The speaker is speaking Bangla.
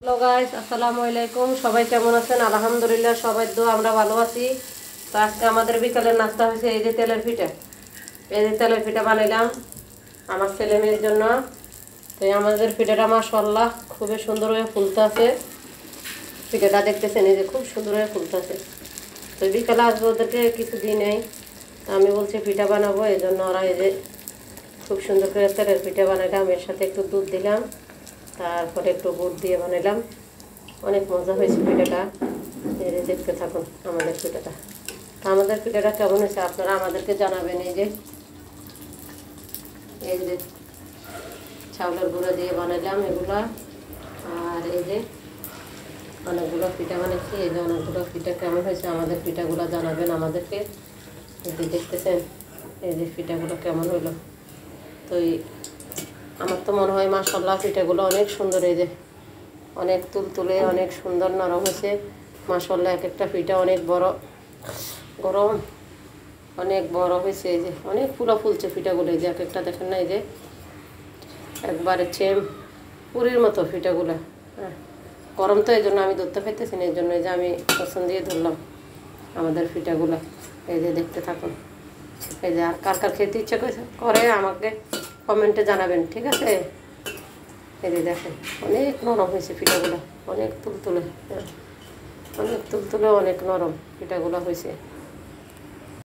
হ্যালো গাইস, আসসালামু আলাইকুম। সবাই কেমন আছেন? আলহামদুলিল্লাহ সবাই দোয়া আমরা ভালো আছি। তো আজকে আমাদের বিকালের নাস্তা হয়েছে এই যে তেলের পিঠা। এই যে তেলের পিঠা বানাইলাম আমার ছেলে মেয়ের জন্য। তো আমাদের পিঠাটা মাশাআল্লাহ খুবই সুন্দর হয়ে ফুলতে আছে। পিঠাটা দেখতেছেন এই যে খুব সুন্দর হয়ে ফুলতে আছে। তো বিকালে আজকে ওদেরকে কিছু দিই নেই, তো আমি বলছি পিঠা বানাবো, এই জন্য ওরা এই যে খুব সুন্দর করে তেলের পিঠা বানাইলাম। এর সাথে একটু দুধ দিলাম, তারপরে একটু গুড় দিয়ে বানাইলাম। অনেক মজা হয়েছে পিঠাটা। এই যে দেখতে থাকুন আমাদের পিঠাটা। তো আমাদের পিঠাটা কেমন হয়েছে আপনারা আমাদেরকে জানাবেন। এই যে চাউলের গুঁড়ো দিয়ে বানাইলাম এগুলা। আর এই যে অনেকগুলো পিঠা বানাইছি। এই যে অনেকগুলো পিঠা কেমন হয়েছে আমাদের পিঠাগুলো জানাবেন আমাদেরকে। এই যে দেখতেছেন এই যে পিঠাগুলো কেমন হইলো। তো আমার তো মনে হয় মাশাআল্লাহ পিঠাগুলো অনেক সুন্দর। এই যে অনেক তুলতুলে অনেক সুন্দর নরম হয়েছে মাশাআল্লাহ। এক একটা পিঠা অনেক বড় গরম, অনেক বড় হয়েছে। এই যে অনেক ফুলা ফুলছে পিঠাগুলো। এই যে এক একটা দেখেন না, এই যে একবারে সেম পুরীর মতো পিঠাগুলো। হ্যাঁ, গরম তো এই জন্য আমি ধরতে পাইতেছি না, এই জন্য এই যে আমি পছন্দ দিয়ে ধরলাম আমাদের পিঠাগুলো। এই যে দেখতে থাকুন। এই যে আর কার কার খেতে ইচ্ছা করে আমাকে কমেন্টে জানাবেন, ঠিক আছে? এই যে দেখেন অনেক নরম হয়েছে পিঠাগুলো, অনেক তুলতুলে। হ্যাঁ, অনেক তুলতুলে অনেক নরম পিঠাগুলো হয়েছে।